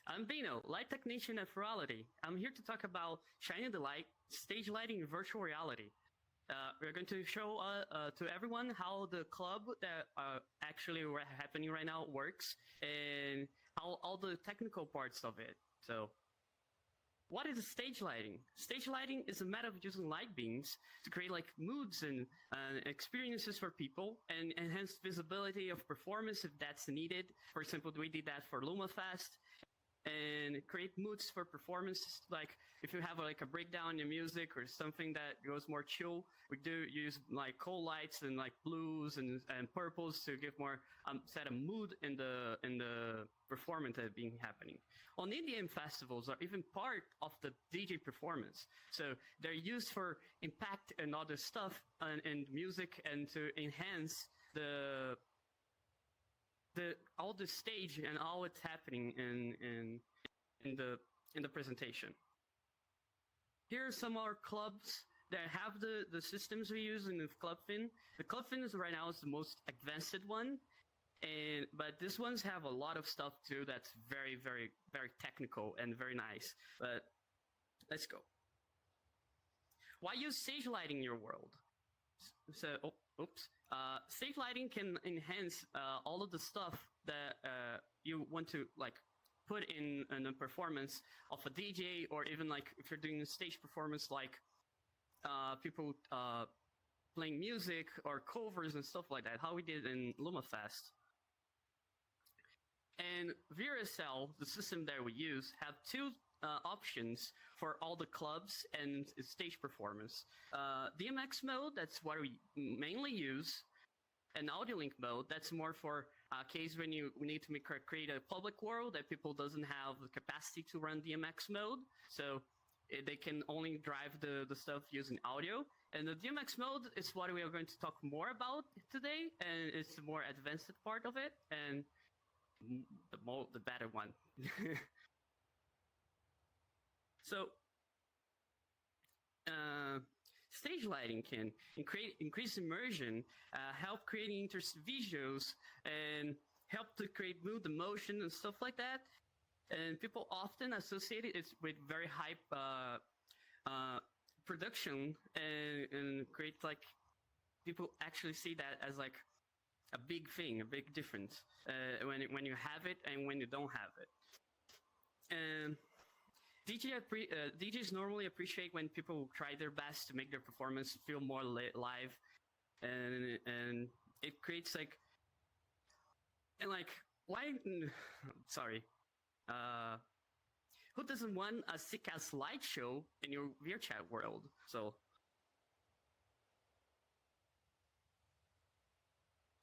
I'm Bino, light technician at Furality. I'm here to talk about shining the light, stage lighting in virtual reality. We're going to show to everyone how the club that actually happening right now works and how all the technical parts of it. So, what is stage lighting? Stage lighting is a method of using light beams to create like moods and experiences for people and enhance visibility of performance if that's needed. For example, we did that for LumaFest. And create moods for performances. Like if you have like a breakdown in music or something that goes more chill, we do use like cold lights and like blues and purples to give more set a mood in the performance that being happening. On EDM festivals are even part of the DJ performance, so they're used for impact and other stuff and music and to enhance all the stage and all it's happening in the presentation. Here are some of our clubs that have the systems we use in the ClubFin. The ClubFin is right now is the most advanced one, but these ones have a lot of stuff too that's very, very, very technical and very nice. But let's go. Why use stage lighting in your world? So, stage lighting can enhance all of the stuff that you want to like put in a performance of a DJ, or even like if you're doing a stage performance, like people playing music or covers and stuff like that, how we did in LumaFest. And VRSL, the system that we use, have two options for all the clubs and stage performance. DMX mode, that's what we mainly use, and audio link mode, that's more for case when you need to create a public world that people doesn't have the capacity to run DMX mode, so they can only drive the stuff using audio. And the DMX mode is what we are going to talk more about today, and it's the more advanced part of it, and the better one. So, stage lighting can increase immersion, help creating interesting visuals, and help to create mood, emotion, and stuff like that. And people often associate it with very hype production, and create like people actually see that as like a big thing, a big difference when you have it and when you don't have it. And DJs normally appreciate when people try their best to make their performance feel more live, and it creates like, and like, why? Sorry, who doesn't want a sick ass slideshow in your VRChat world? So,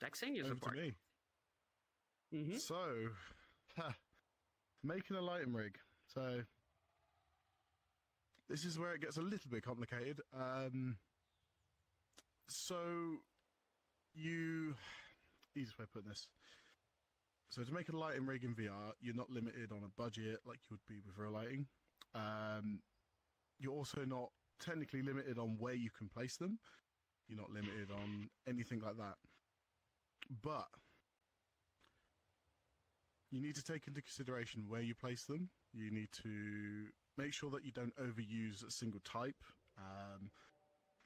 Daxania's over to me. Mm-hmm. So, making a lighting rig. So. This is where it gets a little bit complicated. So, easiest way of putting this. So to make a lighting rig in VR, you're not limited on a budget like you would be with real lighting. You're also not technically limited on where you can place them. You're not limited on anything like that. But you need to take into consideration where you place them. You need to make sure that you don't overuse a single type.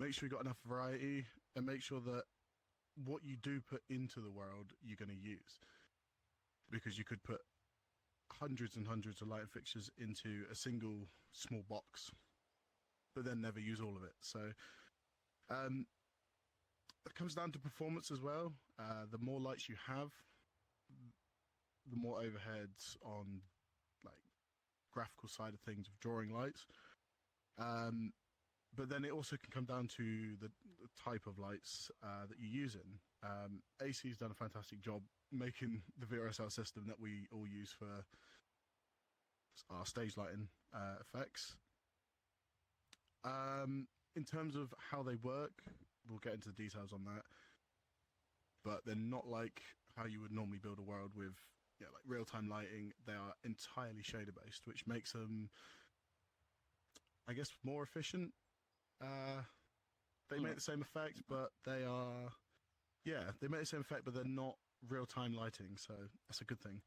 Make sure you've got enough variety, and make sure that what you do put into the world, you're going to use. Because you could put hundreds and hundreds of light fixtures into a single small box, but then never use all of it. So it comes down to performance as well. The more lights you have, the more overheads on like graphical side of things of drawing lights, but then it also can come down to the type of lights that you're using. AC's done a fantastic job making the VRSL system that we all use for our stage lighting effects. In terms of how they work, we'll get into the details on that, but they're not like how you would normally build a world with like real-time lighting. They are entirely shader-based, which makes them, I guess, more efficient. They make the same effect, but they are, they make the same effect, but they're not real-time lighting, so that's a good thing.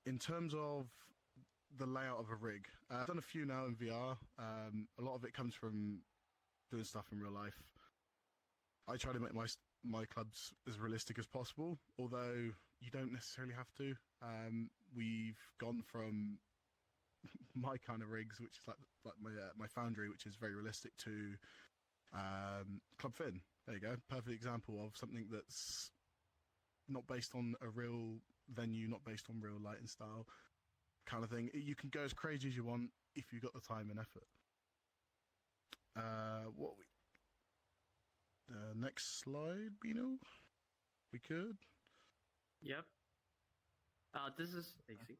in terms of the layout of a rig, I've done a few now in VR. A lot of it comes from doing stuff in real life. I try to make my clubs as realistic as possible, although you don't necessarily have to. We've gone from my kind of rigs, which is like my Foundry, which is very realistic, to Club Fin. There you go, perfect example of something that's not based on a real venue, not based on real light and style kind of thing. You can go as crazy as you want if you've got the time and effort. Next slide, Bino. We could. Yep. This is AC.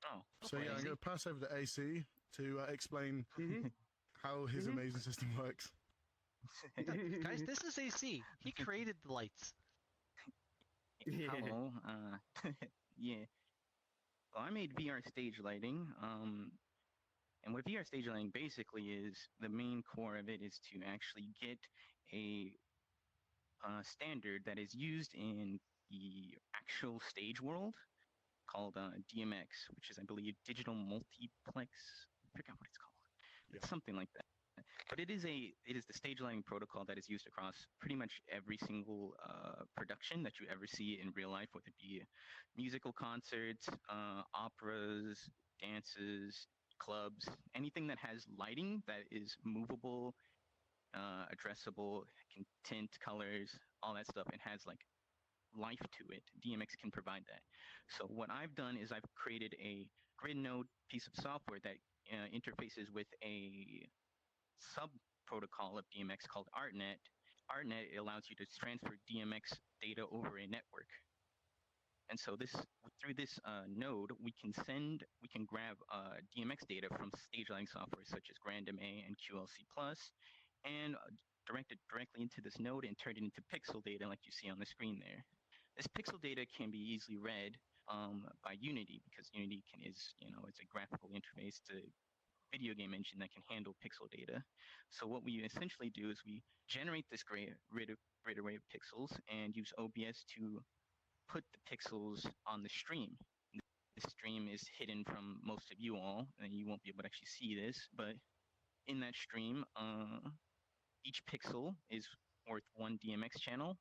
Oh. So yeah, I'm going to pass over to AC to explain how his amazing system works. Guys, this is AC. He created the lights. Hello. Yeah. Well, I made VR stage lighting. And what VR stage lighting basically is, the main core of it is to actually get a standard that is used in the actual stage world called DMX, which is, I believe, digital multiplex. I forgot what it's called. Yeah. It's something like that. But it is the stage lighting protocol that is used across pretty much every single production that you ever see in real life, whether it be musical concerts, operas, dances, clubs, anything that has lighting that is movable, addressable, can tint colors, all that stuff, and has like life to it. DMX can provide that. So what I've done is I've created a grid node piece of software that interfaces with a sub protocol of DMX called ArtNet. ArtNet allows you to transfer DMX data over a network. And so through this node, we can grab DMX data from stage lighting software such as GrandMA and QLC Plus, and direct it directly into this node and turn it into pixel data like you see on the screen there. This pixel data can be easily read by Unity, because Unity it's a graphical interface to video game engine that can handle pixel data. So what we essentially do is we generate this grid array of pixels and use OBS to put the pixels on the stream. The stream is hidden from most of you all, and you won't be able to actually see this, but in that stream, each pixel is worth one DMX channel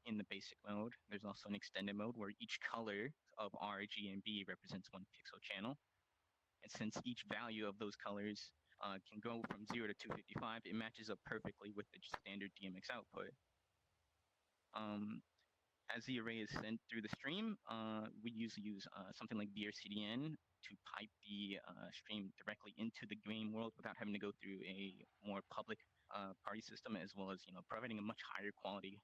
in the basic mode. There's also an extended mode where each color of R, G, and B represents one pixel channel. And since each value of those colors can go from 0 to 255, it matches up perfectly with the standard DMX output. As the array is sent through the stream, we usually use something like VRCDN to pipe the stream directly into the game world without having to go through a more public party system, as well as providing a much higher quality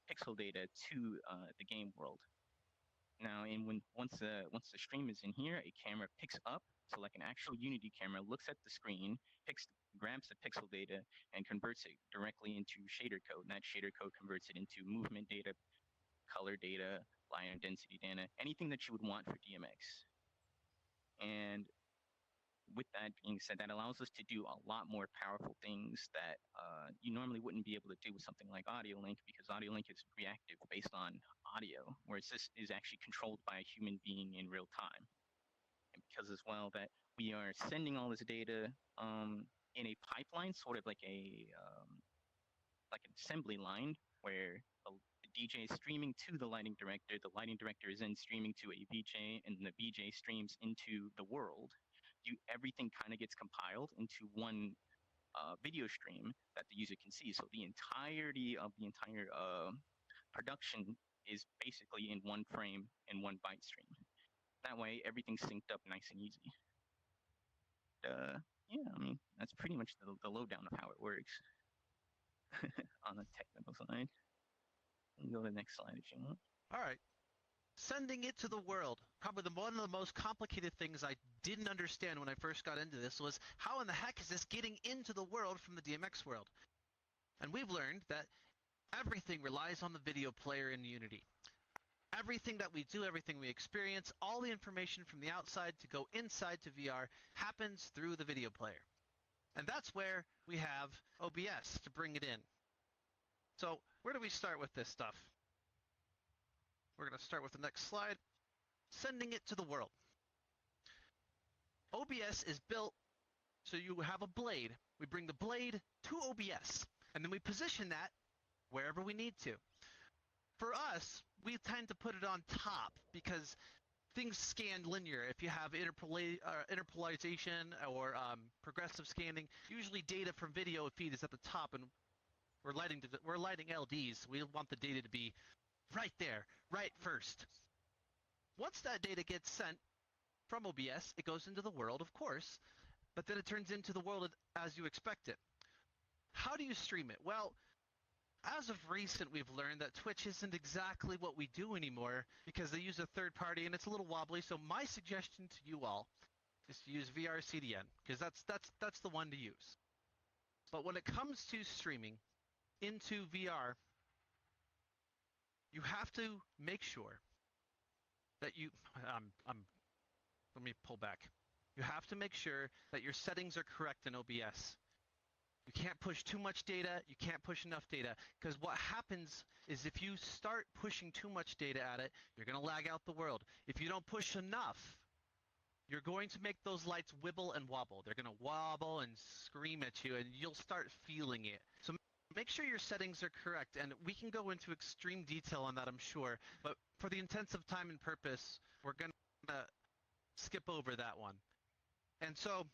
pixel data to the game world. Now, once the stream is in here, a camera picks up, so like an actual Unity camera looks at the screen, grabs the pixel data, and converts it directly into shader code. And that shader code converts it into movement data, color data, light and density data, anything that you would want for DMX. And with that being said, that allows us to do a lot more powerful things that you normally wouldn't be able to do with something like Audio Link, because Audio Link is reactive based on audio, whereas this is actually controlled by a human being in real time. And because as well that we are sending all this data in a pipeline, sort of like an assembly line, where the DJ is streaming to the lighting director is then streaming to a VJ, and the VJ streams into the world. Everything kind of gets compiled into one video stream that the user can see. So the entirety of the entire production is basically in one frame and one byte stream. That way, everything's synced up nice and easy. Yeah, I mean, that's pretty much the lowdown of how it works on the technical side. You can go to the next slide if you want. All right. Sending it to the world. Probably one of the most complicated things I didn't understand when I first got into this was, how in the heck is this getting into the world from the DMX world? And we've learned that everything relies on the video player in Unity. Everything that we do, everything we experience, all the information from the outside to go inside to VR happens through the video player. And that's where we have OBS to bring it in. So where do we start with this stuff? we're going to start with the next slide. Sending it to the world. OBS is built so you have a blade. We bring the blade to OBS, and then we position that wherever we need to. For us, we tend to put it on top because things scan linear. If you have interpolation or progressive scanning, usually data from video feed is at the top, and we're lighting LDs. We want the data to be right there, right first. Once that data gets sent from OBS, it goes into the world, of course, but then it turns into the world as you expect it. How do you stream it? Well, as of recent, we've learned that Twitch isn't exactly what we do anymore because they use a third party and it's a little wobbly. So my suggestion to you all is to use VRCDN because that's the one to use. But when it comes to streaming into VR, you have to make sure that you let me pull back. You have to make sure that your settings are correct in OBS. You can't push too much data, you can't push enough data, because what happens is if you start pushing too much data at it, you're going to lag out the world. If you don't push enough, you're going to make those lights wibble and wobble. They're going to wobble and scream at you, and you'll start feeling it. So make sure your settings are correct, and we can go into extreme detail on that, I'm sure, but for the intents of time and purpose, we're going to skip over that one. And so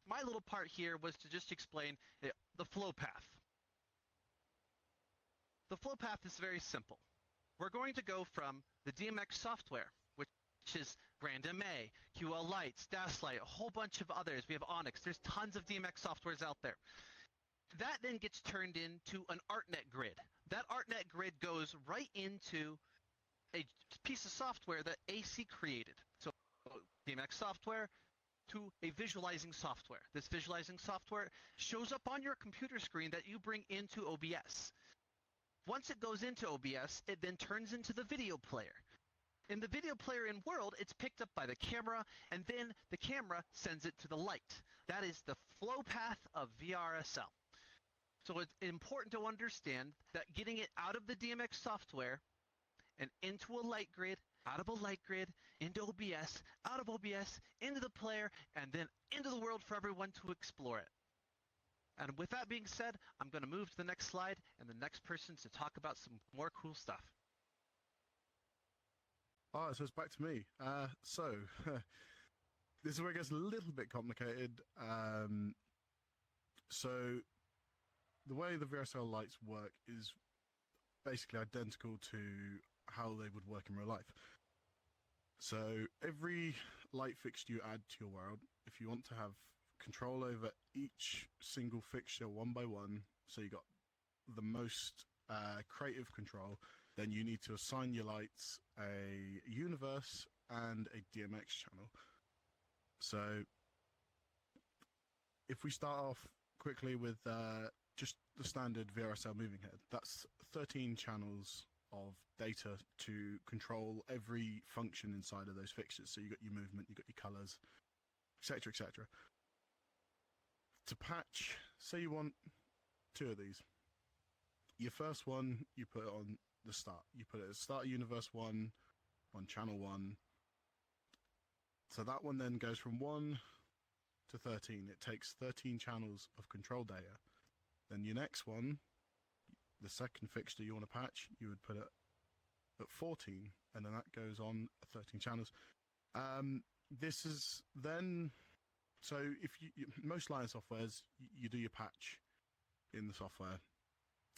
my little part here was to just explain the flow path. The flow path is very simple. We're going to go from the DMX software, which is Random A, QL Lights, Daslight, a whole bunch of others. We have Onyx. There's tons of DMX softwares out there. That then gets turned into an ArtNet grid. That ArtNet grid goes right into a piece of software that AC created. So DMX software to a visualizing software. This visualizing software shows up on your computer screen that you bring into OBS. Once it goes into OBS, it then turns into the video player. In the video player in World, it's picked up by the camera, and then the camera sends it to the light. That is the flow path of VRSL. So it's important to understand that getting it out of the DMX software and into a light grid, out of a light grid, into OBS, out of OBS, into the player, and then into the world for everyone to explore it. And with that being said, I'm going to move to the next slide and the next person to talk about some more cool stuff. All right, so it's back to me. This is where it gets a little bit complicated. So the way the VRSL lights work is basically identical to how they would work in real life. So every light fixture you add to your world, if you want to have control over each single fixture one by one, so you got the most creative control, then you need to assign your lights a universe and a DMX channel. So if we start off quickly with just the standard VRSL moving head, that's 13 channels of data to control every function inside of those fixtures. So you got your movement, you got your colors, etc., etc. To patch, say you want 2 of these. Your first one, you put it on the start. You put it as start universe 1 on channel 1. So that one then goes from 1 to 13. It takes 13 channels of control data. Then your next one, the second fixture you want to patch, you would put it at 14, and then that goes on 13 channels. This is then, so if most lighting softwares, you do your patch in the software.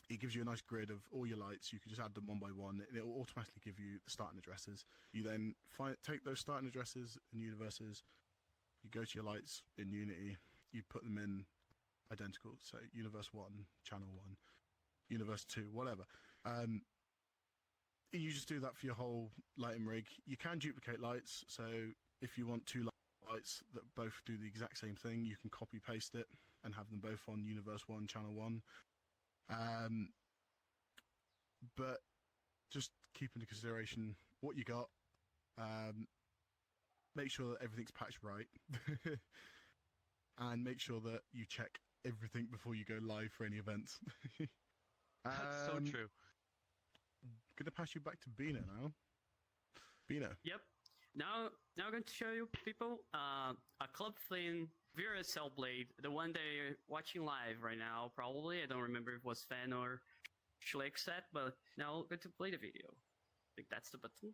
It gives you a nice grid of all your lights. You can just add them one by one, and it will automatically give you the starting addresses. You then take those starting addresses and universes, you go to your lights in Unity, you put them in identical, so universe 1, channel 1, universe 2, whatever. You just do that for your whole lighting rig. You can duplicate lights, so if you want 2 lights that both do the exact same thing, you can copy paste it and have them both on universe 1, channel 1. But just keep into consideration what you got. Make sure that everything's patched right. And make sure that you check everything before you go live for any events. That's so true. going to pass you back to Bina now. Bina. Yep. Now I'm going to show you people a Club Fin VRSL blade, the one they're watching live right now. Probably I don't remember if it was Fan or Schlick set, but now I'm going to play the video. I think that's the button.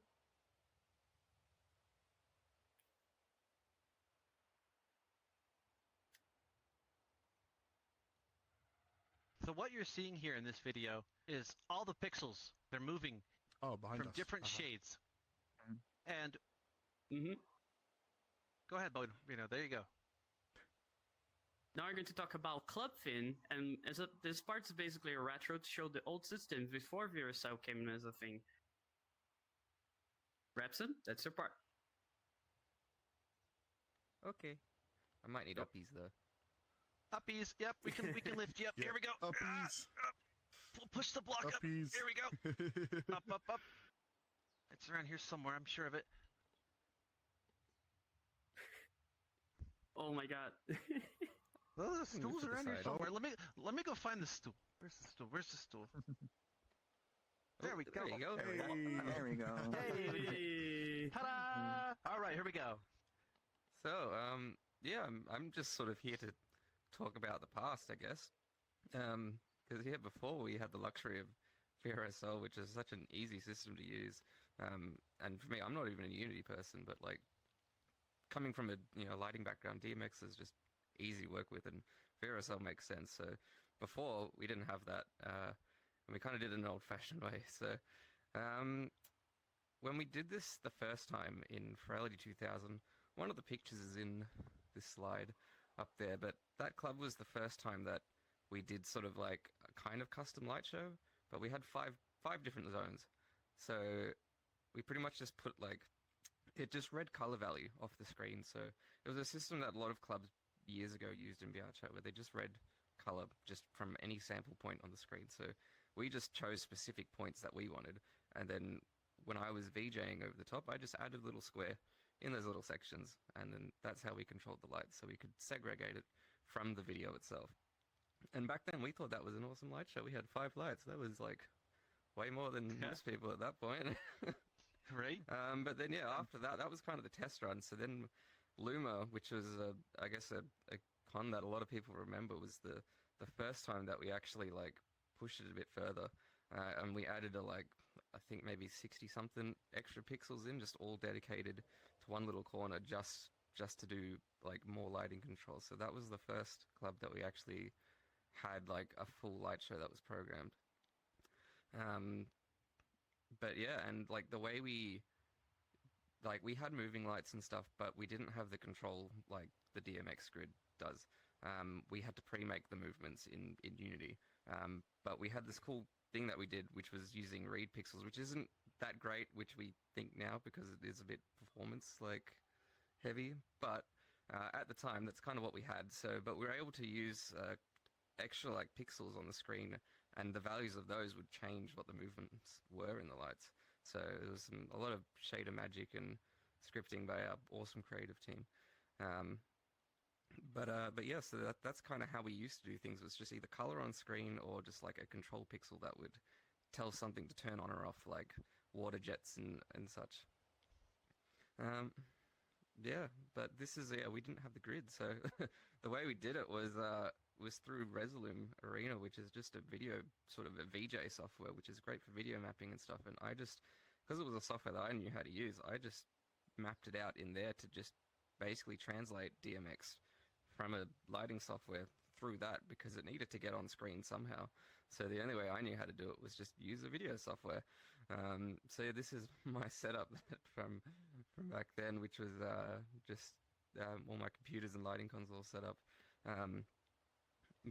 So what you're seeing here in this video is all the pixels. They're moving Behind from us. different shades. And Mm-hmm. go ahead, Bo. There you go. Now we're going to talk about Club Fin, and this part is basically a retro to show the old system before VRSL came in as a thing. Repson, that's your part. Okay. I might need uppies though. Uppies. Yep, we can lift you up. Yeah, Here we go. uppies. Push the block up. Uppies. Here we go. Up. It's around here somewhere. I'm sure of it. Oh my god. Well, the Move stool's to the around here side. somewhere. Let me go find the stool. Where's the stool? There we go. There you go. Hey. There we go. Hey. Ta-da! All right, here we go. So, yeah, I'm just sort of here to talk about the past, I guess. Because before we had the luxury of VRSL, which is such an easy system to use. And for me, I'm not even a Unity person, but like coming from a lighting background, DMX is just easy work with, and VRSL makes sense. So before we didn't have that, and we kind of did it in an old-fashioned way. So when we did this the first time in Furality 2000, one of the pictures is in this slide up there, but that club was the first time that we did sort of like a kind of custom light show, but we had five different zones. So we pretty much just put it just read color value off the screen. So it was a system that a lot of clubs years ago used in VR chat, where they just read color just from any sample point on the screen. So we just chose specific points that we wanted, and then when I was VJing over the top, I just added a little square in those little sections, and then that's how we controlled the lights, so we could segregate it from the video itself. And back then we thought that was an awesome light show. We had 5 lights. That was like way more than most people at that point. Right. But then after that was kind of the test run. So then Luma, which was I guess a con that a lot of people remember, was the first time that we actually pushed it a bit further, and we added I think maybe 60 something extra pixels in, just all dedicated to one little corner, just to do more lighting control. So that was the first club that we actually had a full light show that was programmed. But yeah, and the way we had moving lights and stuff, but we didn't have the control like the DMX grid does. We had to pre-make the movements in Unity. But we had this cool thing that we did, which was using read pixels, which isn't that great, which we think now, because it is a bit performance heavy. But at the time, that's kind of what we had. So, but we were able to use extra pixels on the screen, and the values of those would change what the movements were in the lights. So it was a lot of shader magic and scripting by our awesome creative team. But yeah, so that's kind of how we used to do things. It was just either color on screen or just a control pixel that would tell something to turn on or off, like water jets and such. Yeah, but we didn't have the grid, so the way we did it was through Resolume Arena, which is just a video sort of a VJ software, which is great for video mapping and stuff. And I just, because it was a software that I knew how to use, I just mapped it out in there to just basically translate DMX from a lighting software through that, because it needed to get on screen somehow. So the only way I knew how to do it was just use a video software. So yeah, this is my setup from back then, which was just all my computers and lighting console set up.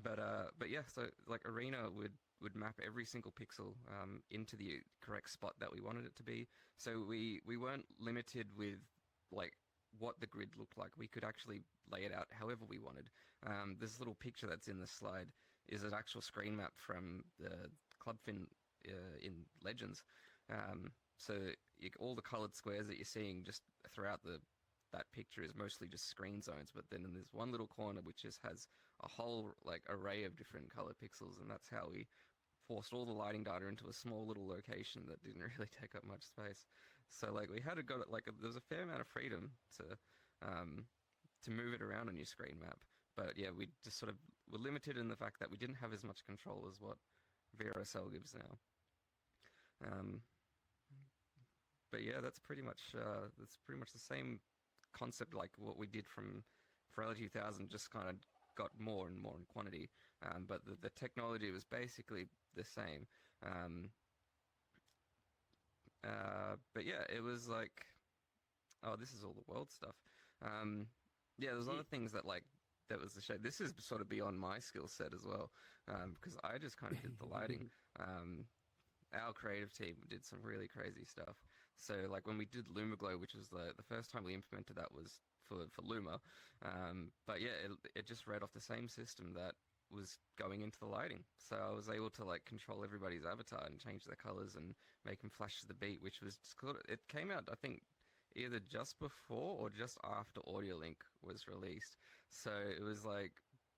But yeah, so Arena would map every single pixel into the correct spot that we wanted it to be. So we weren't limited with what the grid looked like. We could actually lay it out however we wanted. This little picture that's in the slide is an actual screen map from the Clubfin in Legends. So all the colored squares that you're seeing just throughout that picture is mostly just screen zones, but then there's one little corner which just has a whole array of different color pixels, and that's how we forced all the lighting data into a small little location that didn't really take up much space. So like we had to go like there was a fair amount of freedom to move it around on your screen map. But yeah, we just sort of were limited in the fact that we didn't have as much control as what VRSL gives now. But yeah, that's pretty much the same concept like what we did from Furality 2000, just kind of got more and more in quantity. But the technology was basically the same. But yeah, it was like, oh, this is all the world stuff. Yeah, there's other things that like that was the shade. This is sort of beyond my skill set as well, because I just kind of did the lighting. Our creative team did some really crazy stuff. So like when we did LumaGlow, which was the first time we implemented that was for Luma. But yeah, it just read off the same system that was going into the lighting. So I was able to like control everybody's avatar and change their colors and make them flash to the beat, which was just cool. It came out, I think, either just before or just after AudioLink was released. So it was like,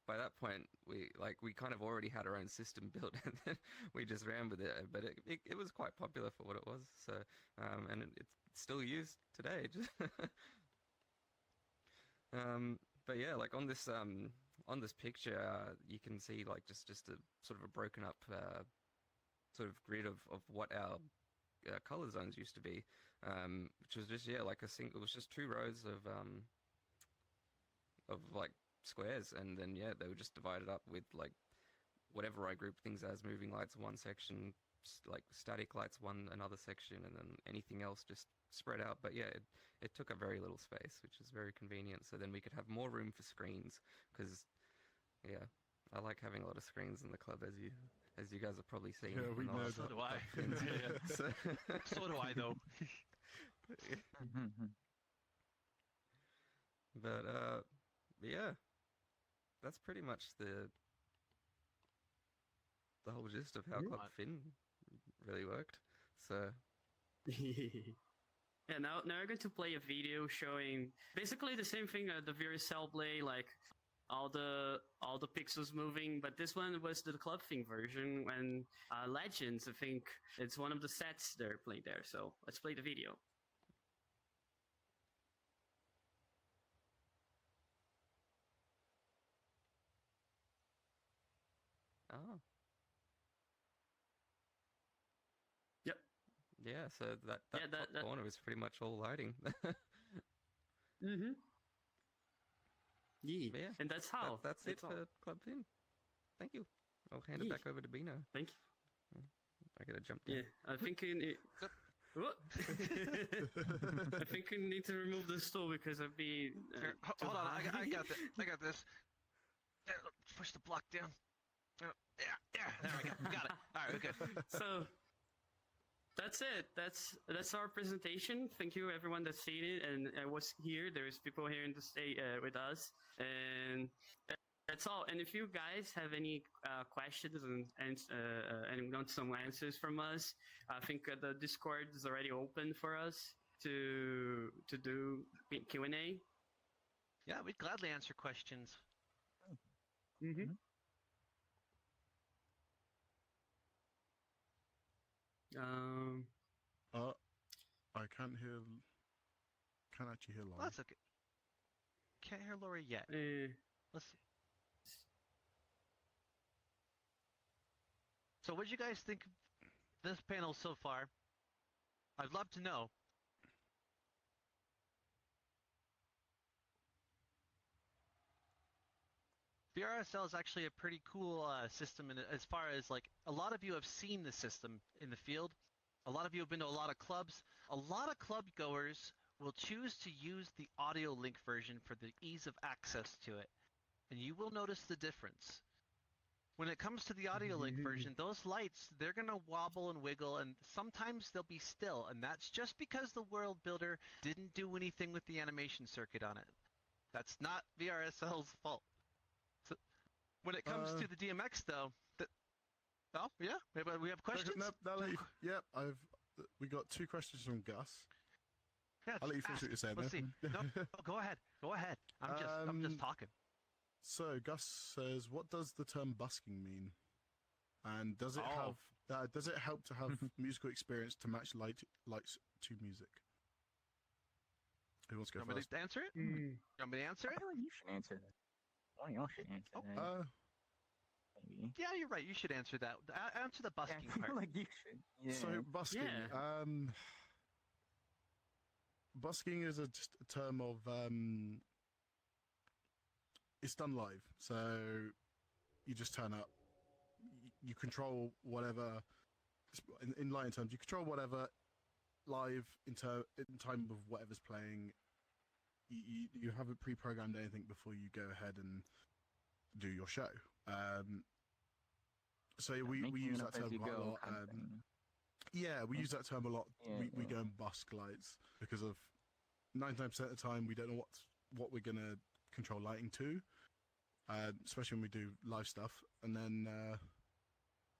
by that point, we kind of already had our own system built, and then we just ran with it. But it was quite popular for what it was. So and it's still used today. But yeah, like on this picture, you can see like just a sort of a broken up sort of grid of what our color zones used to be, which was just like it was just 2 rows of like squares, and then they were just divided up with like whatever I grouped things as: moving lights one section, like static lights another section, and then anything else just spread out. But yeah, it took up very little space, which is very convenient. So then we could have more room for screens, because I like having a lot of screens in the club, as you guys have probably seen. Yeah, we know So that. do I. So, So do I, though. but yeah, that's pretty much the whole gist of how Club Fin really worked. So yeah, now we're going to play a video showing basically the same thing the VRSL play, like all the pixels moving, but this one was the Club Thing version, and Legends, I think it's one of the sets they're playing there. So let's play the video. oh Yep. yeah, so that top corner was pretty much all lighting. Mm-hmm. Yeah. Yeah, And that's how. that's it for Club Fin. Thank you. I'll hand it back over to Bino. Thank you. I gotta jump down. Yeah, I think what? I think we need to remove the stool because I'd be. Here, hold on, I got this. I got this. There, push the block down. Yeah, there we go. Got it. All right, we're good. So that's it. That's our presentation. Thank you everyone that's seen it and was here. There's people here in the state with us, and that's all. And if you guys have any questions and want some answers from us, I think the Discord is already open for us to do Q&A. Yeah, we'd gladly answer questions. Mm-hmm. I can't actually hear Well, Laurie. that's okay. Can't hear Laurie yet. Let's see. So what did you guys think of this panel so far? I'd love to know. VRSL is actually a pretty cool system as far as like a lot of you have seen the system in the field. A lot of you have been to a lot of clubs. A lot of club goers will choose to use the audio link version for the ease of access to it. And you will notice the difference. When it comes to the audio link version, those lights, they're going to wobble and wiggle, and sometimes they'll be still. And that's just because the world builder didn't do anything with the animation circuit on it. That's not VRSL's fault. So when it comes to the DMX, though, oh, yeah, we have questions? Yep, we got 2 questions from Gus. Yeah, I'll let you finish what you're saying. Let's see. No, go ahead. Go ahead. I'm just talking. So Gus says, what does the term busking mean? And does it Oh. does it help to have musical experience to match lights to music? Who wants to go You want me first? to answer it? Mm. You want me to answer I it? feel like you should answer that. One of y'all should answer that. Maybe. Yeah, you're right. You should answer that. Answer the Yeah, busking I feel part. like you should. Yeah. So busking. Yeah. Busking is just a term of it's done live. So you just turn up. You control whatever. In lighting terms, you control whatever live in time of whatever's playing. You haven't pre-programmed anything before you go ahead and do your show. So we Making use it that up as term you quite a go lot. kind of thing. Yeah, we use that term a lot. Yeah, we yeah. go and busk lights because of 99% of the time we don't know what we're gonna control lighting to, especially when we do live stuff. And then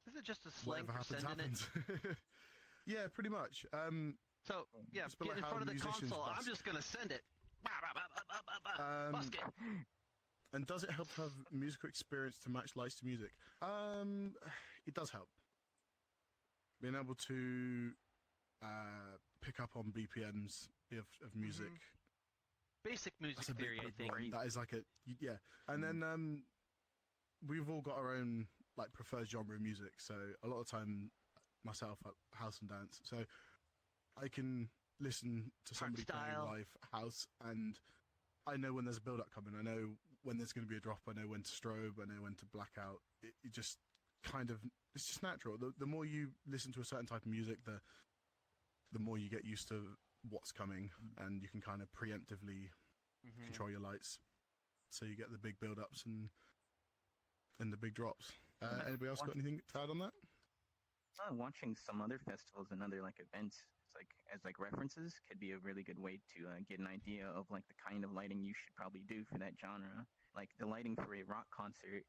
Is it just a slang whatever for happens, sending happens. Yeah, pretty much. So, yeah, It's a bit get like in how front of the musicians console. I'm busk. just going to send it. Busk it. And does it help to have musical experience to match lights to music? It does help. Being able to pick up on BPMs of music. Basic music That's a big theory, I think. one. That is like yeah. And then we've all got our own like preferred genre of music. So a lot of time, myself, house and dance. So I can listen to somebody playing Hardstyle. live house, and I know when there's a build up coming. I know when there's going to be a drop. I know when to strobe. I know when to black out. It just kind of, it's just natural. The more you listen to a certain type of music, the more you get used to what's coming, and you can kind of preemptively control your lights, so you get the big build ups and the big drops. Anybody else got anything to add on that? Watching some other festivals and other like events, it's like as like references, could be a really good way to get an idea of like the kind of lighting you should probably do for that genre. Like the lighting for a rock concert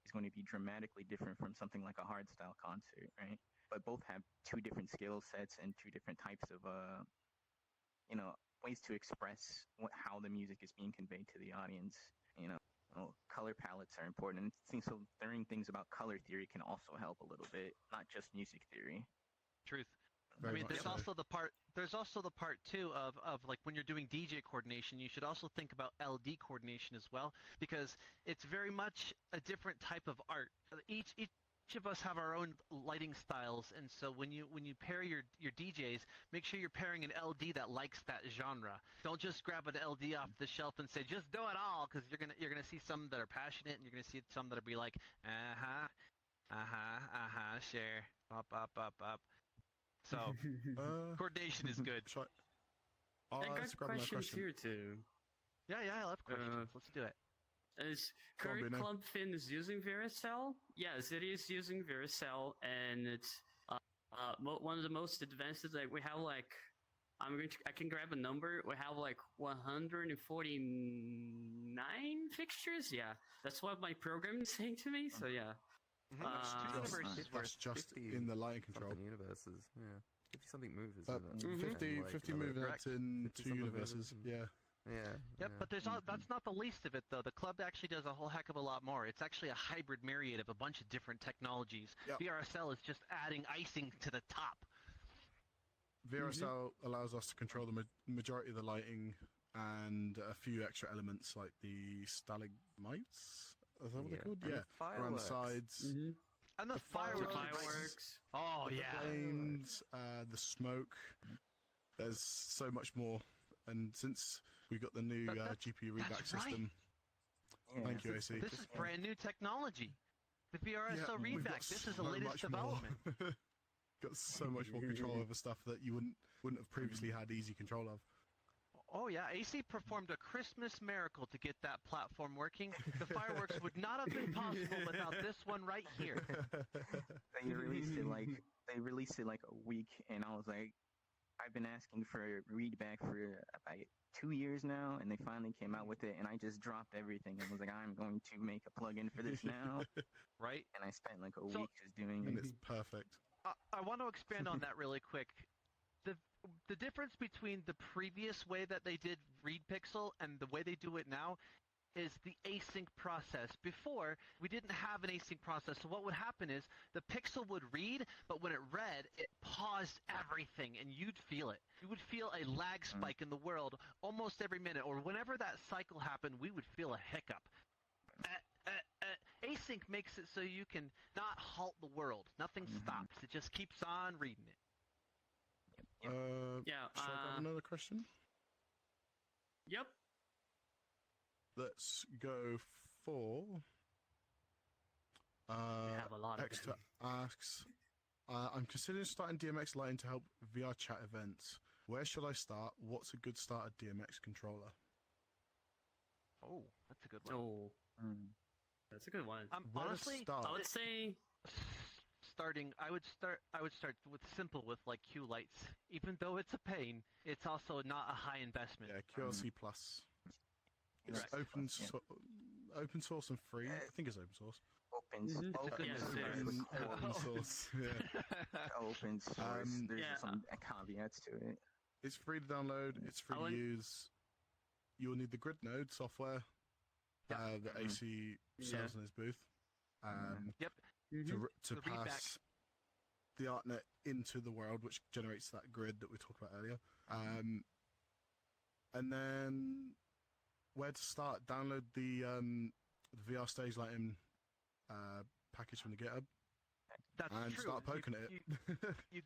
is going to be dramatically different from something like a hardstyle concert, right? But both have two different skill sets and two different types of ways to express how the music is being conveyed to the audience. Color palettes are important, and so learning things about color theory can also help a little bit, not just music theory. Truth. Very I mean, much there's so. also the part. There's also the part too of like when you're doing DJ coordination, you should also think about LD coordination as well, because it's very much a different type of art. Each of us have our own lighting styles, and so when you pair your DJs, make sure you're pairing an LD that likes that genre. Don't just grab an LD off the shelf and say just do it all, because you're gonna see some that are passionate, and you're gonna see some that will be like share up. So coordination is good. Oh, I let's got grab another questions question. here too. Yeah, I love questions. Let's do it. Is Go on, current Bruno. Club Fin is using VRSL? Yes, it is using VRSL, and it's one of the most advanced. Like we have like, I can grab a number. We have like 149 fixtures. Yeah, that's what my program is saying to me. So yeah. That's two Uh, universes That's worth. just 50 in the lighting control. Something universes, yeah. 50 something movers. Uh, isn't it? 50, And, like, 50 another- moving Correct. in 50 two something universes. movers and- Yeah. Yeah. Yep, but that's not the least of it, though. The club actually does a whole heck of a lot more. It's actually a hybrid myriad of a bunch of different technologies. Yep. VRSL is just adding icing to the top. VRSL allows us to control the majority of the lighting and a few extra elements like the stalagmites. Is that what they're called? and Yeah. the Around the fireworks. sides. And the The fireworks. fireworks. are great. Fireworks. Oh, the yeah. flames, the smoke. There's so much more. And since we got the new That- GPU readback that's right. system, Yeah, thank you, AC. This is brand new technology. The VRSL we've got readback. This is the so latest much more. development. Got so much more control over stuff that you wouldn't have previously had easy control of. Oh yeah, AC performed a Christmas miracle to get that platform working. The fireworks would not have been possible without this one right here. They released it like a week, and I was like, I've been asking for a readback for about 2 years now, and they finally came out with it, and I just dropped everything and was like, I'm going to make a plugin for this now, Right? and I spent like a So- week just doing And it. it's perfect. I want to expand on that really quick. The difference between the previous way that they did Read Pixel and the way they do it now is the async process. Before, we didn't have an async process, so what would happen is the pixel would read, but when it read, it paused everything, and you'd feel it. You would feel a lag spike in the world almost every minute, or whenever that cycle happened, we would feel a hiccup. Async makes it so you can not halt the world. Nothing stops. It just keeps on reading it. Yeah. Shall I grab another question? Yep. Let's go for. We have a lot of Extra them. asks, I'm considering starting DMX Lighting to help VR chat events. Where should I start? What's a good starter DMX controller? Oh, that's a good one. Oh, that's a good one. Where to Honestly, start? I would say I would start with simple with like Q lights. Even though it's a pain, it's also not a high investment. Yeah, QLC Plus. It's Right. open source and free. I think it's open source. Open Yes, it is. Open source. Yeah. open source. There's Yeah. some caveats to it. It's free to download. It's free I to wouldn't- use. You'll need the grid node software that AC sells in his booth. Yep. To The readback. pass the ArtNet into the world, which generates that grid that we talked about earlier. And then where to start? Download the VR stage lighting package from the GitHub That's and true. start poking at it. You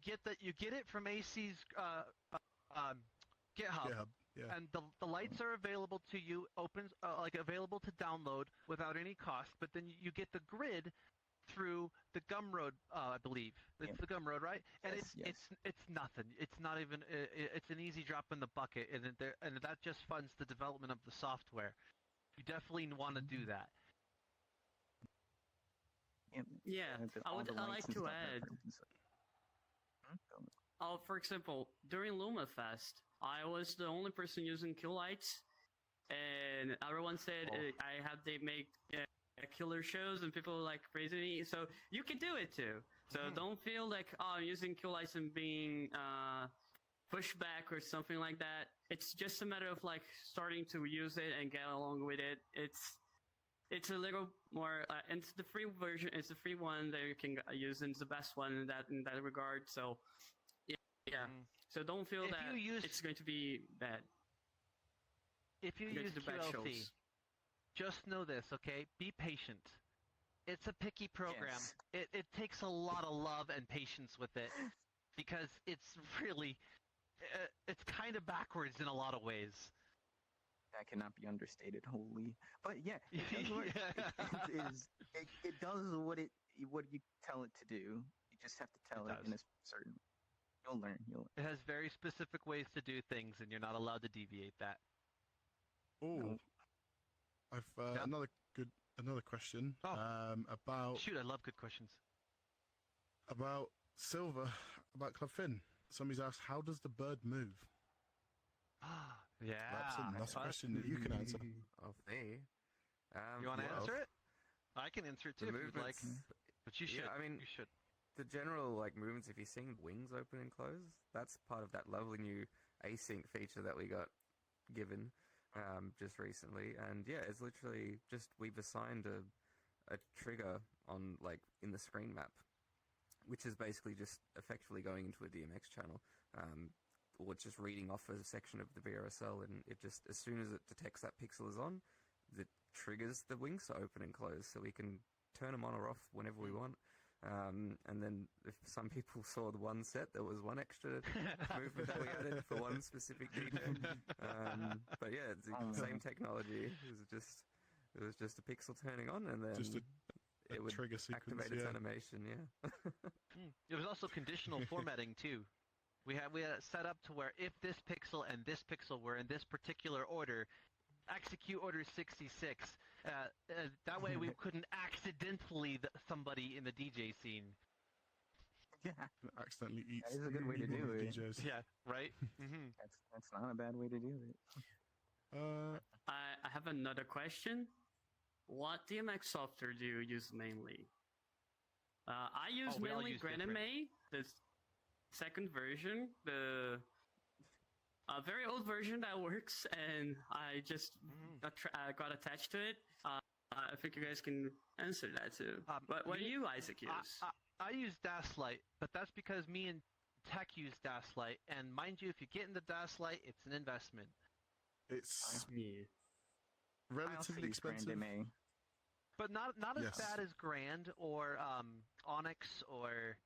get it from AC's GitHub. GitHub, yeah. And the lights are available to you, available to download without any cost. But then you get the grid through the Gumroad, I believe. It's the Gumroad, right? And Yes, it's nothing. It's not even. It's an easy drop in the bucket, and that just funds the development of the software. You definitely want to do that. Yeah, all I the like lights and to stuff are add. open, so- For example, during LumaFest, I was the only person using Q lights, and everyone said they make killer shows, and people were like praising me. So you can do it too. So don't feel like I'm using Q lights and being pushed back or something like that. It's just a matter of like starting to use it and get along with it. It's a little more, and it's the free version. It's the free one that you can use, and it's the best one in that regard. So, yeah. So don't feel that it's going to be bad. If you use QLC, just know this, okay? Be patient. It's a picky program. Yes. It takes a lot of love and patience with it because it's really, it's kind of backwards in a lot of ways. That cannot be understated wholly. But yeah, it does work. It does what you tell it to do. You just have to tell it in a certain. You'll learn. It has very specific ways to do things, and you're not allowed to deviate that. Oh, I've another question. About shoot, I love good questions. About Silver, about Club Fin. Somebody's asked, how does the bird move? Yeah, that's a question that you can answer. Of me. You want to answer it? I can answer it too if you'd like. But you should. Yeah, I mean, you should. The general movements, if you're seeing wings open and close, that's part of that lovely new async feature that we got given just recently. And yeah, it's literally just we've assigned a trigger on in the screen map, which is basically just effectively going into a DMX channel, or just reading off a section of the VRSL, and it just, as soon as it detects that pixel is on, it triggers the wings to open and close, so we can turn them on or off whenever we want. And then if some people saw the one set, there was one extra movement that we added for one specific DJ. But yeah, it's the same technology. It was just a pixel turning on, and then Just a it would trigger sequence, activate its animation. Yeah. It was also conditional formatting too. We had it set up to where if this pixel and this pixel were in this particular order, execute order 66. That way we couldn't accidentally somebody in the DJ scene. Yeah, accidentally eat. That is a good way to do it. DJs. Yeah, right? That's not a bad way to do it. I have another question. What DMX software do you use mainly? I use mainly Graname, the second version. a very old version that works, and I just got attached to it. I think you guys can answer that too. What do you, Isaac, use? I use Daslight, but that's because me and Tech use Daslight, and mind you, if you get into Daslight, it's an investment. It's Yeah. relatively expensive. But not as Yes. bad as Grand or Onyx or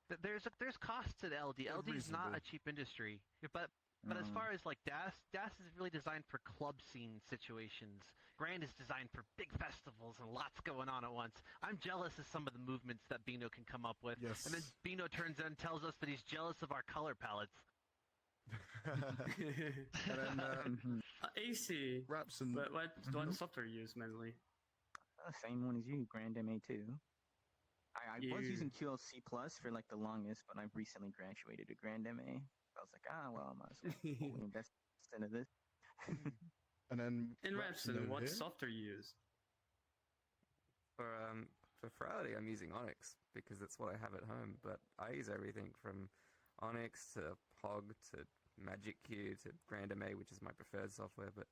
there's costs at LD. LD is not a reasonable. cheap industry. But as far as like DAS is really designed for club scene situations. Grand is designed for big festivals and lots going on at once. I'm jealous of some of the movements that Bino can come up with. Yes. And then Bino turns in and tells us that he's jealous of our color palettes. And then AC. Raps and What software you use mainly? Same one as you, Grand MA2. I was You- using QLC Plus for like the longest, but I've recently graduated to Grand MA. I was like, well, I might as well fully invest into this. and then In Rapson, over what here. software you use? For Furality, I'm using Onyx because that's what I have at home. But I use everything from Onyx to Hog to Magic Q to Grand MA, which is my preferred software. But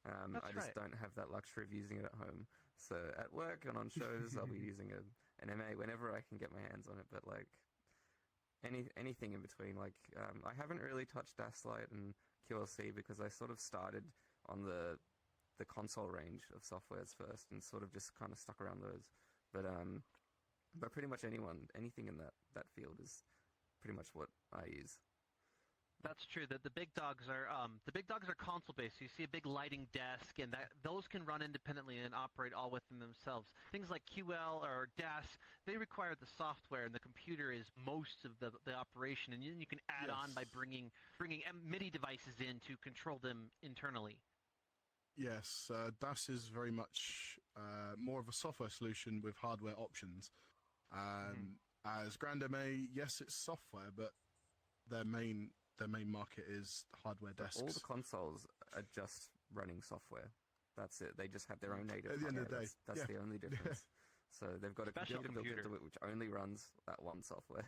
I just don't have that luxury of using it at home. So at work and on shows, I'll be using an MA whenever I can get my hands on it. But like anything in between, like I haven't really touched Daslight and QLC because I sort of started on the console range of softwares first and sort of just kind of stuck around those. But pretty much anything in that field is pretty much what I use. That's true. The big dogs are console based. So you see a big lighting desk, and those can run independently and operate all within themselves. Things like QL or DAS, they require the software, and the computer is most of the operation. And then you can add on by bringing MIDI devices in to control them internally. Yes, DAS is very much more of a software solution with hardware options. As Grand MA, yes, it's software, but their main market is hardware But desks. all the consoles are just running software. That's it. They just have their own native At the end of hardware. the day, That's the only difference. So they've got a Special computer built computer. into it which only runs that one software.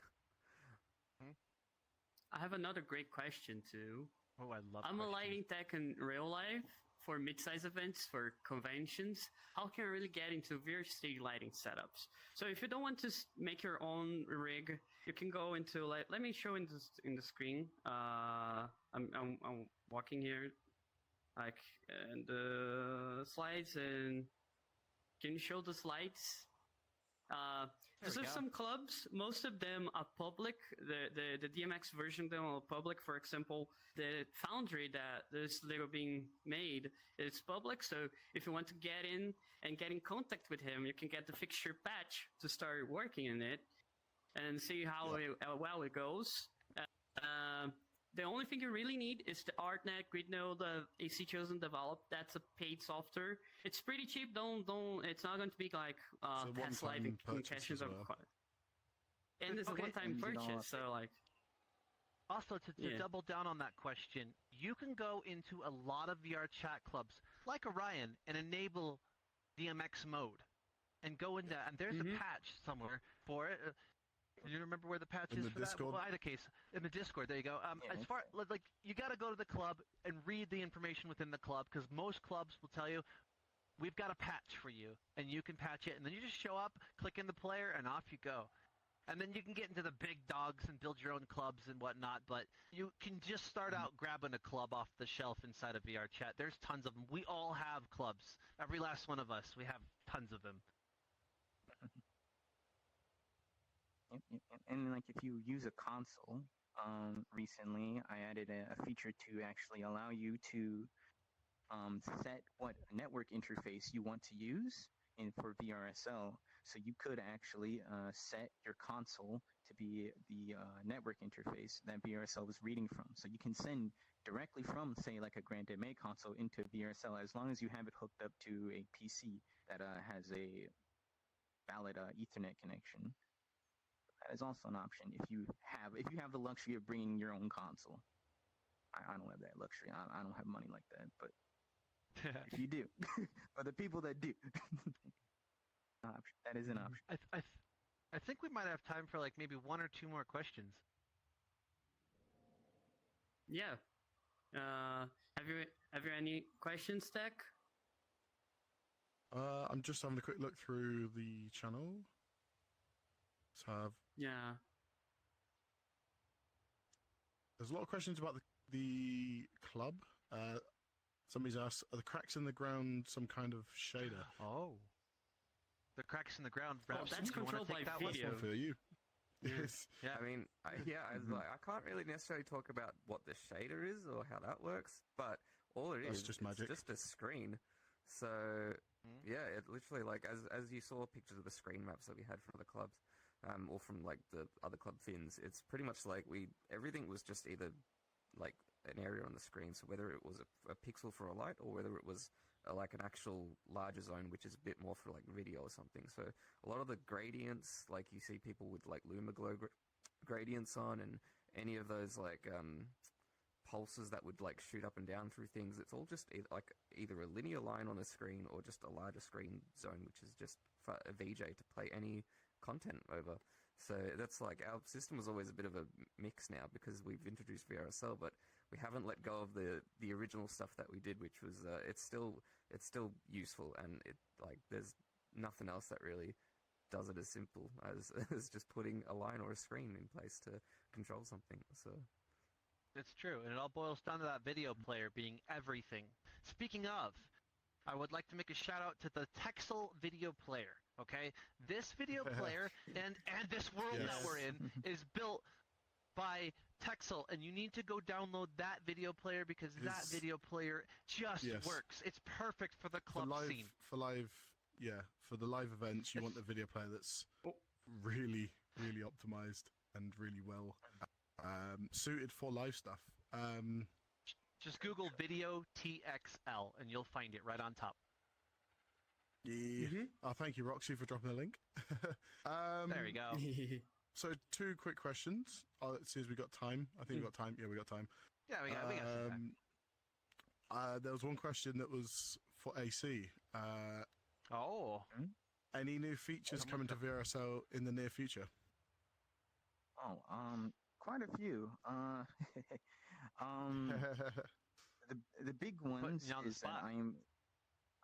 I have another great question too. Oh, I love. I'm a questions. lighting tech in real life for mid-size events, for conventions. How can I really get into VR stage lighting setups? So if you don't want to make your own rig, you can go into let me show in the screen. I'm walking here, like and the slides, and can you show the slides? There we go. Some clubs, most of them are public. The DMX version of them are public. For example, the foundry that they were being made is public. So if you want to get in and get in contact with him, you can get the fixture patch to start working in it and see how well it goes. The only thing you really need is the ArtNet Grid Node AC Chosen developed. That's a paid software. It's pretty cheap. Don't. It's not going to be like past live one-time purchase caches as of. well. And it's a one-time $100. purchase. So like. Also, to double down on that question, you can go into a lot of VR chat clubs like Orion and enable DMX mode, and go into and there's a patch somewhere for it. Do you remember where the patch In is the for Discord? that? Well, either case, in the Discord, there you go. As far like you got to go to the club and read the information within the club, because most clubs will tell you we've got a patch for you, and you can patch it, and then you just show up, click in the player, and off you go. And then you can get into the big dogs and build your own clubs and whatnot, but you can just start out grabbing a club off the shelf inside of VR Chat. There's tons of them. We all have clubs. Every last one of us. We have tons of them. And like if you use a console, recently I added a feature to actually allow you to set what network interface you want to use for VRSL. So you could actually set your console to be the network interface that VRSL was reading from. So you can send directly from, say, like a Grand MA console into VRSL as long as you have it hooked up to a PC that has a valid Ethernet connection. That is also an option if you have the luxury of bringing your own console. I don't have that luxury. I don't have money like that, but if you do, for the people that do, that is an option. I think we might have time for like maybe one or two more questions. Yeah. Have you any questions, Tech? I'm just having a quick look through the channel. Let's have. Yeah. There's a lot of questions about the club. Somebody's asked, are the cracks in the ground some kind of shader? Oh. The cracks in the ground. Oh, Raps, that's do you wanna controlled take by that That's video. one for you. Yeah. Yes. Yeah. I mean, I can't really necessarily talk about what the shader is or how that works, but all it That's is, just it's magic. just a screen. So yeah, it literally, like, as you saw pictures of the screen maps that we had from the clubs, or from like the other club fins, it's pretty much like everything was just either like an area on the screen. So whether it was a pixel for a light, or whether it was like an actual larger zone, which is a bit more for like video or something. So a lot of the gradients, like you see people with like Lumaglow gradients on, and any of those like pulses that would like shoot up and down through things, it's all just either a linear line on a screen or just a larger screen zone, which is just for a VJ to play any content over. So that's like, our system was always a bit of a mix now, because we've introduced VRSL, but we haven't let go of the original stuff that we did, which was it's still useful, and there's nothing else that really does it as simple as just putting a line or a screen in place to control something. So It's true, and it all boils down to that video player being everything. Speaking of, I would like to make a shout out to the Texel video player. Okay, this video player and this world that Yes. we're in is built by Texel, and you need to go download that video player, because that His- video player just Yes. works. It's perfect for the For club live, scene. for the live events, you want a video player that's Oh. really, really optimized and really well suited for live stuff. Just Google video TXL, and you'll find it right on top. Yeah. Mhm. Oh, thank you, Roxy, for dropping the link. There we go. So, two quick questions. Let's see as we got time. I think we got time. Yeah, we got time. Yeah, we got some time. There was one question that was for AC. Oh, Any new features coming to VRSL in the near future? Oh, quite a few. The big ones you on the is that spot.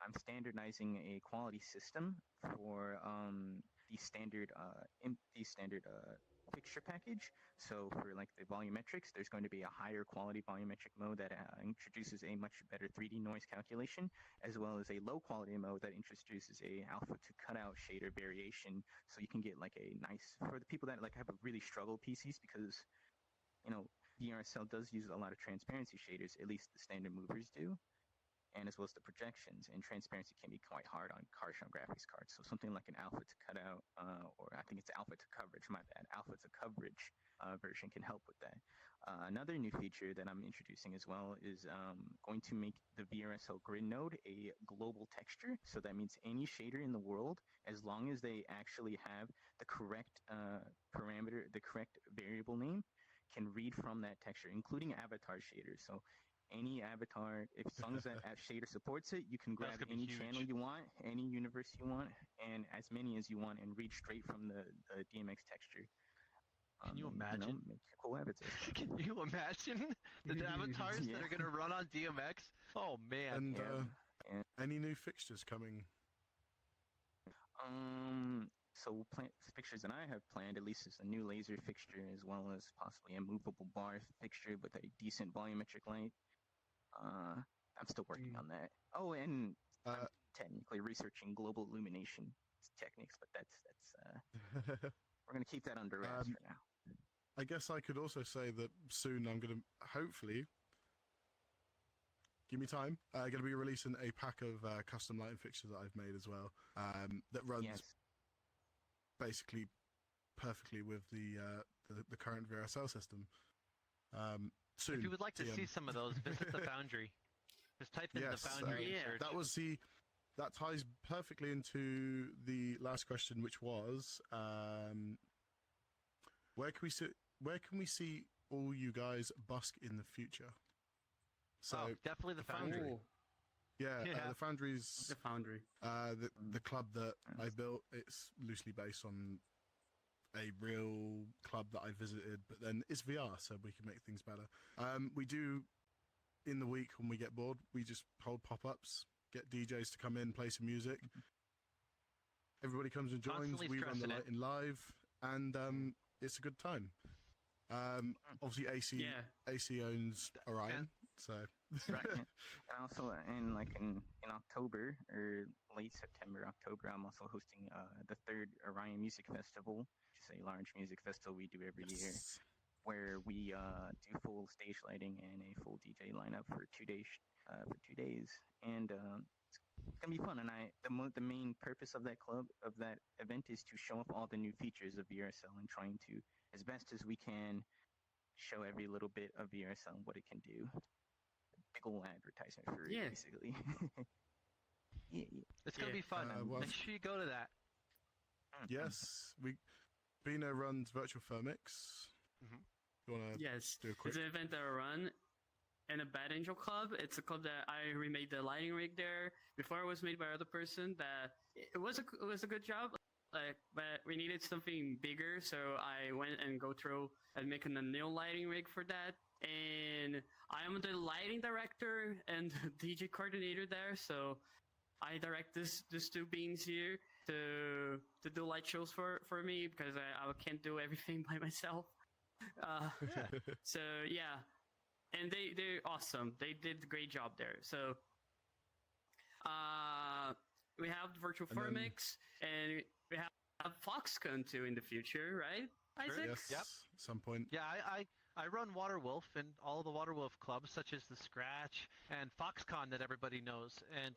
I'm standardizing a quality system for the standard fixture package. So for like the volumetrics, there's going to be a higher quality volumetric mode that introduces a much better 3D noise calculation, as well as a low quality mode that introduces a alpha to cutout shader variation. So you can get like a nice, for the people that like have a really struggle PCs, because VRSL does use a lot of transparency shaders, at least the standard movers do, and as well as the projections. And transparency can be quite hard on Carshon graphics cards. So something like an alpha to cutout, or I think it's alpha to coverage, my bad, alpha to coverage version can help with that. Another new feature that I'm introducing as well is going to make the VRSL grid node a global texture. So that means any shader in the world, as long as they actually have the correct parameter, the correct variable name, can read from that texture, including avatar shaders. So any avatar, as long as that shader supports it, you can grab gonna be any huge. channel you want, any universe you want, and as many as you want, and read straight from the DMX texture. Can you And, imagine? make cool avatars. Can you imagine the avatars that Yeah. are gonna run on DMX? Oh man. And Yeah. any new fixtures coming? So fixtures that I have planned, at least, is a new laser fixture, as well as possibly a movable bar fixture with a decent volumetric light. I'm still working on that. Oh, and I'm technically researching global illumination techniques, but that's we're gonna keep that under wraps for now. I guess I could also say that soon I'm going to, hopefully, give me time, going to be releasing a pack of custom lighting fixtures that I've made as well, that runs Yes. basically perfectly with the current VRSL system. Soon. If you would like to TM. see some of those, visit the Foundry. Just type in Yes, the Foundry yeah. and search. That ties perfectly into the last question, which was where can we see all you guys busk in the future? So Oh, definitely the Foundry. Ooh, yeah, Yeah. the Foundry's the Foundry. the club that I built. It's loosely based on a real club that I visited, but then it's VR, so we can make things better. We do in the week when we get bored, we just hold pop-ups, get DJs to come in, play some music. Everybody comes and joins. Constantly We run the stressing it. lighting live, and it's a good time. Obviously, AC owns Orion, so Right. And also in October or late September, October, I'm also hosting the third Orion Music Festival, which is a large music festival we do every year, Yes. where we do full stage lighting and a full DJ lineup for 2 days. And it's gonna be fun. And the main purpose of that event is to show off all the new features of VRSL and trying to, as best as we can, show every little bit of VRSL and what it can do. Big ol' advertisement for it, Yeah. basically. yeah. It's gonna Yeah. be fun. Well, Make sure you go to that. yes, Bino runs Virtual Firmix. Mhm. You want to Yes, do a quick? it's an event that I run in a Bad Angel Club. It's a club that I remade the lighting rig there. Before it was made by another person. That it was a good job. But we needed something bigger, so I went and go through and making a new lighting rig for that. And I am the lighting director and DJ coordinator there, so I direct these two beings here to do light shows for me because I can't do everything by myself. So yeah, and they're awesome. They did a great job there. So we have the Virtual And then- Formix, and we have Foxconn too in the future, right, Isaac? Yes. Yep. At some point. Yeah, I run Waterwolf and all the Waterwolf clubs, such as the Scratch and Foxconn that everybody knows. And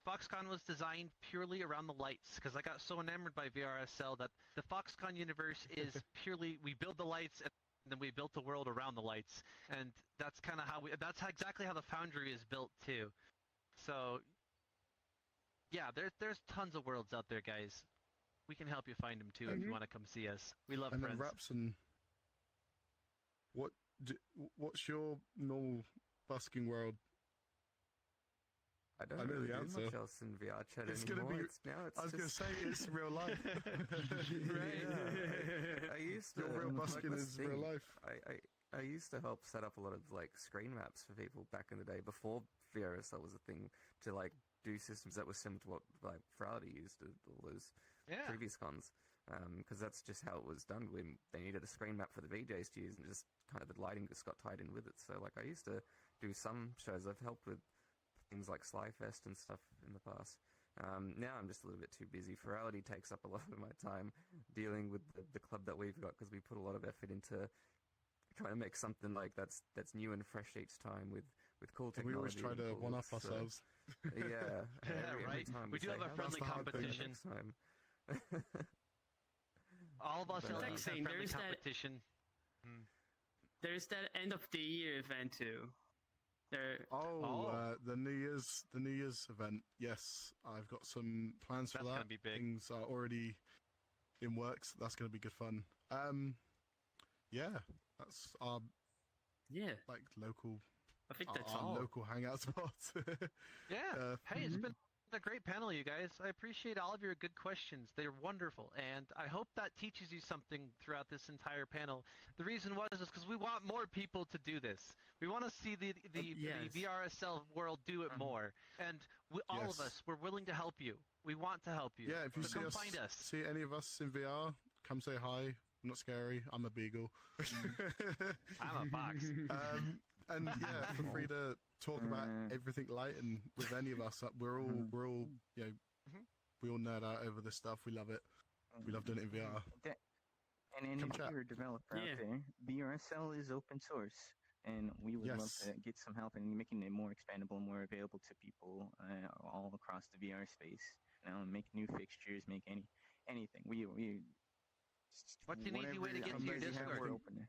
Foxconn was designed purely around the lights because I got so enamored by VRSL that the Foxconn universe is purely we build the lights and then we built the world around the lights, and that's kind of exactly how the Foundry is built too. So yeah, there's tons of worlds out there, guys. We can help you find them too if you want to come see us. We love And friends. then Rapson, what's your normal busking world? I don't I know really the do answer. much else in VR chat It's gonna anymore. be- It's now it's I was going to just... say it's real life. Right. I used to Your real like, busking this is thing, real life. I used to help set up a lot of like screen maps for people back in the day before VRSL was a thing to like do systems that were similar to what like Furality used at all those Yeah. previous cons. Because that's just how it was done. They needed a screen map for the VJs to use, and just kind of the lighting just got tied in with it. So like I used to do some shows. I've helped with things like Slyfest and stuff in the past. Now I'm just a little bit too busy. Furality takes up a lot of my time dealing with the club that we've got because we put a lot of effort into trying to make something like that's new and fresh each time with cool We always technology. try and to cool one-up looks, so- ourselves. Yeah, every right. time We do say, have a "How friendly about we do it competition." next time?" All of us But, LDs like have saying, friendly there's that- competition. There's that end of the year event too. There, The New Year's event. Yes, I've got some plans for That's that. gonna be big. Things are already in works. That's going to be good fun. Yeah, that's our yeah, like local I think that's our all. local hangout spot. Yeah. Hey, it's Mhm. been a great panel, you guys. I appreciate all of your good questions. They're wonderful, and I hope that teaches you something throughout this entire panel. The reason was is because we want more people to do this. We want to see the Yes. VRSL world do it more, and all of Yes. us, we're willing to help you. We want to help you. Yeah, if you so see come us, find us. see any of us in VR, come say hi. I'm not scary. I'm a beagle. I'm a fox. And yeah, feel free to talk about everything light and with any of us. We're all you know, Mhm. we all nerd out over this stuff. We love it. We love doing it in VR. And Come if chat. you're a developer Yeah. out there, VRSL is open source, and we would love Yes. to get some help in making it more expandable, more available to people all across the VR space. Make new fixtures, make anything. We What's an easy way to get whatever to your ideas you have, Discord? we're open to.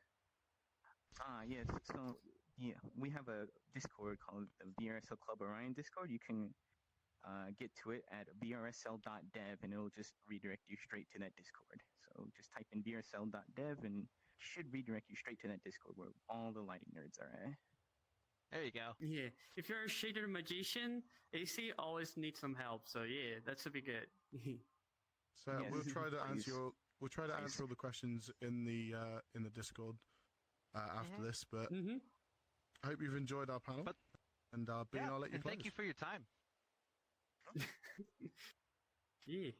Yes. So yeah, we have a Discord called the VRSL Club Orion Discord. You can get to it at vrsl.dev, and it'll just redirect you straight to that Discord. So just type in vrsl.dev, and should redirect you straight to that Discord where all the lighting nerds are at. There you go. Yeah, if you're a shader magician, AC always needs some help. So yeah, that should be good. So Yes, we'll try to please. answer all the questions in the Discord after Mm-hmm. this. But hmm I hope you've enjoyed our panel. And Bean, Yeah, I'll let you and close. thank you for your time. Gee.